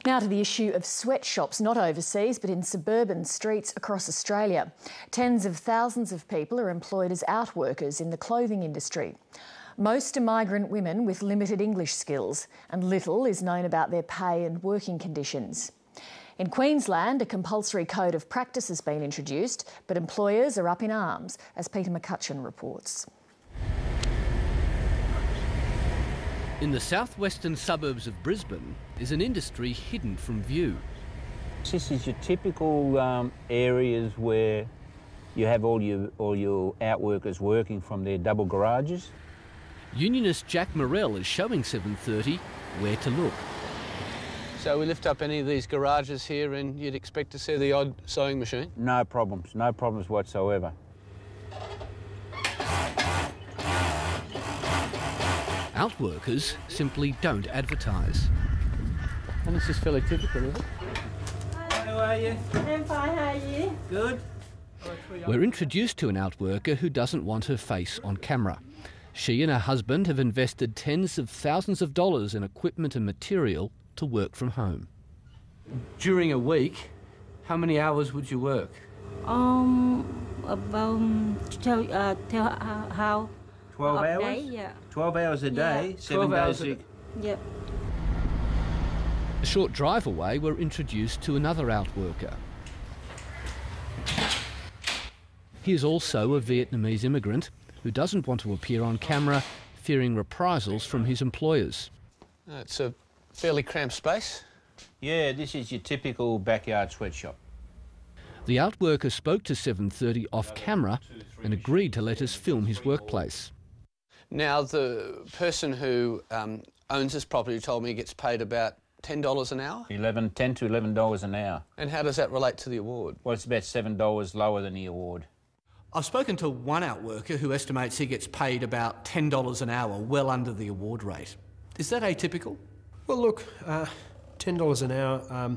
Now to the issue of sweatshops, not overseas, but in suburban streets across Australia. Tens of thousands of people are employed as outworkers in the clothing industry. Most are migrant women with limited English skills, and little is known about their pay and working conditions. In Queensland, a compulsory code of practice has been introduced, but employers are up in arms, as Peter McCutcheon reports. In the southwestern suburbs of Brisbane is an industry hidden from view. This is your typical areas where you have all your outworkers working from their double garages. Unionist Jack Morrell is showing 730 where to look. So we lift up any of these garages here and you'd expect to see the odd sewing machine? No problems whatsoever. Outworkers simply don't advertise. And this is fairly typical, isn't it? Hi, how are you? I'm fine, how are you? Good. We're introduced to an outworker who doesn't want her face on camera. She and her husband have invested tens of thousands of dollars in equipment and material to work from home. During a week, how many hours would you work? About how? 12 hours? Day, yeah. 12 hours a day, Yeah. 7 days a week. Yep. A short drive away, we're introduced to another outworker. He's also a Vietnamese immigrant who doesn't want to appear on camera, fearing reprisals from his employers. It's a fairly cramped space. Yeah, this is your typical backyard sweatshop. The outworker spoke to 730 off camera and agreed to let us film his workplace. Now, the person who owns this property told me he gets paid about $10 an hour. $10 to $11 an hour. And how does that relate to the award? Well, it's about $7 lower than the award. I've spoken to one outworker who estimates he gets paid about $10 an hour, well under the award rate. Is that atypical? Well, look, $10 an hour,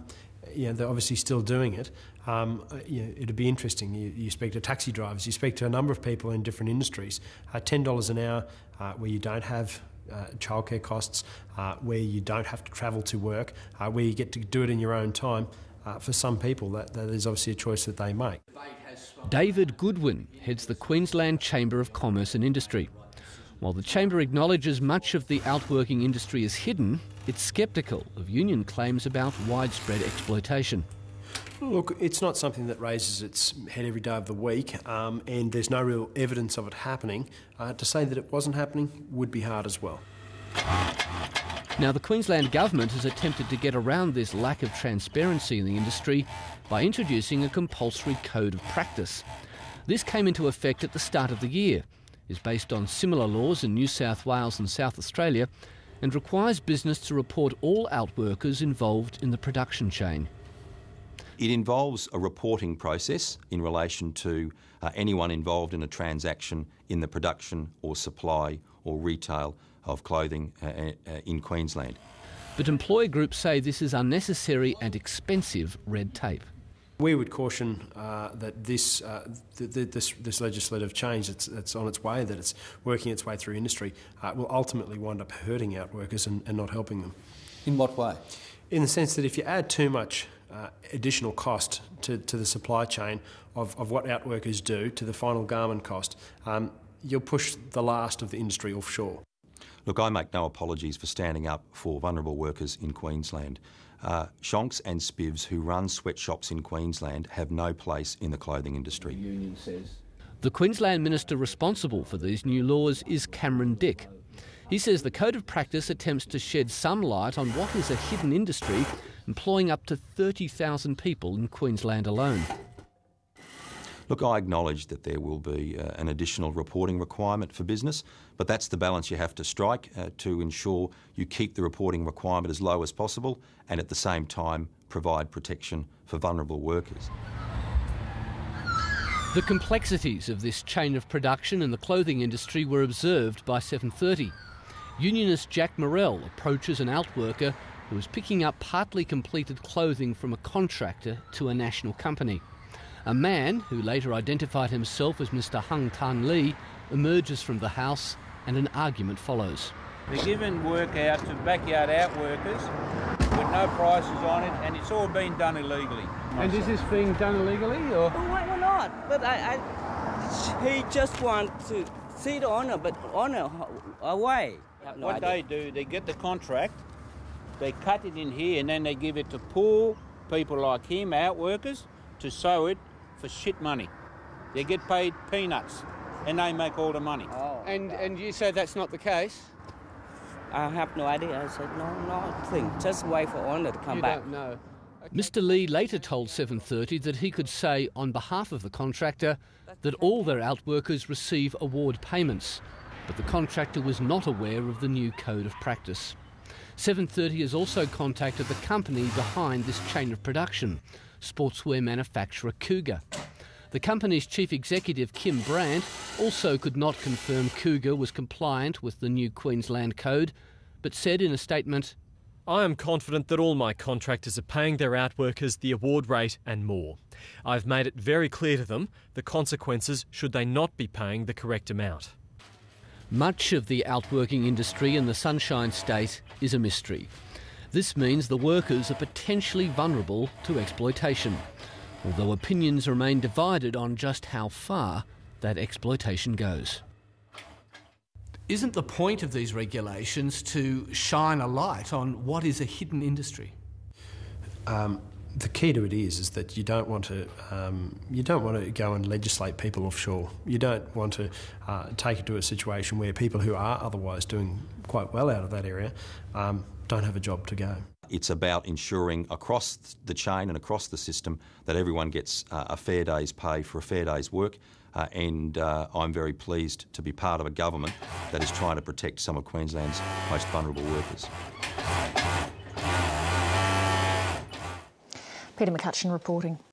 they're obviously still doing it. It'd be interesting. You speak to taxi drivers, you speak to a number of people in different industries. $10 an hour where you don't have childcare costs, where you don't have to travel to work, where you get to do it in your own time. For some people, that is obviously a choice that they make. David Goodwin heads the Queensland Chamber of Commerce and Industry. While the Chamber acknowledges much of the outworking industry is hidden, it's sceptical of union claims about widespread exploitation. Look, it's not something that raises its head every day of the week, and there's no real evidence of it happening. To say that it wasn't happening would be hard as well. Now, the Queensland Government has attempted to get around this lack of transparency in the industry by introducing a compulsory code of practice. This came into effect at the start of the year, is based on similar laws in New South Wales and South Australia, and requires business to report all outworkers involved in the production chain. It involves a reporting process in relation to anyone involved in a transaction in the production or supply or retail of clothing in Queensland. But employer groups say this is unnecessary and expensive red tape. We would caution that this legislative change that's on its way, that it's working its way through industry, will ultimately wind up hurting outworkers and not helping them. In what way? In the sense that if you add too much additional cost to the supply chain of what outworkers do to the final garment cost, you'll push the last of the industry offshore. Look, I make no apologies for standing up for vulnerable workers in Queensland. Shonks and spivs who run sweatshops in Queensland have no place in the clothing industry. The union says. The Queensland minister responsible for these new laws is Cameron Dick. He says the Code of Practice attempts to shed some light on what is a hidden industry employing up to 30,000 people in Queensland alone. Look, I acknowledge that there will be an additional reporting requirement for business, but that's the balance you have to strike to ensure you keep the reporting requirement as low as possible and at the same time provide protection for vulnerable workers. The complexities of this chain of production in the clothing industry were observed by 730. Unionist Jack Morrell approaches an outworker who is picking up partly completed clothing from a contractor to a national company. A man, who later identified himself as Mr. Hung Tan Lee, emerges from the house and an argument follows. They're giving work out to backyard outworkers with no prices on it, and it's all been done illegally. And is this being done illegally, or? Why not? But he just wants to see the owner, but owner away. What they do, they get the contract, they cut it in here, and then they give it to poor people like him, outworkers, to sew it for shit money. They get paid peanuts, and they make all the money. Oh. And you said that's not the case? I have no idea. I said, no, nothing. Just wait for owner to come back. You don't know. Okay. Mr Lee later told 730 that he could say on behalf of the contractor that all their outworkers receive award payments, but the contractor was not aware of the new code of practice. 730 has also contacted the company behind this chain of production, sportswear manufacturer Cougar. The company's chief executive, Kim Brandt, also could not confirm Cougar was compliant with the new Queensland code, but said in a statement, I am confident that all my contractors are paying their outworkers the award rate and more. I've made it very clear to them the consequences should they not be paying the correct amount. Much of the outworking industry in the Sunshine State is a mystery. This means the workers are potentially vulnerable to exploitation, although opinions remain divided on just how far that exploitation goes. Isn't the point of these regulations to shine a light on what is a hidden industry? The key to it is that you don't want to go and legislate people offshore. You don't want to take it to a situation where people who are otherwise doing quite well out of that area don't have a job to go. It's about ensuring across the chain and across the system that everyone gets a fair day's pay for a fair day's work, and I'm very pleased to be part of a government that is trying to protect some of Queensland's most vulnerable workers. Peter McCutcheon reporting.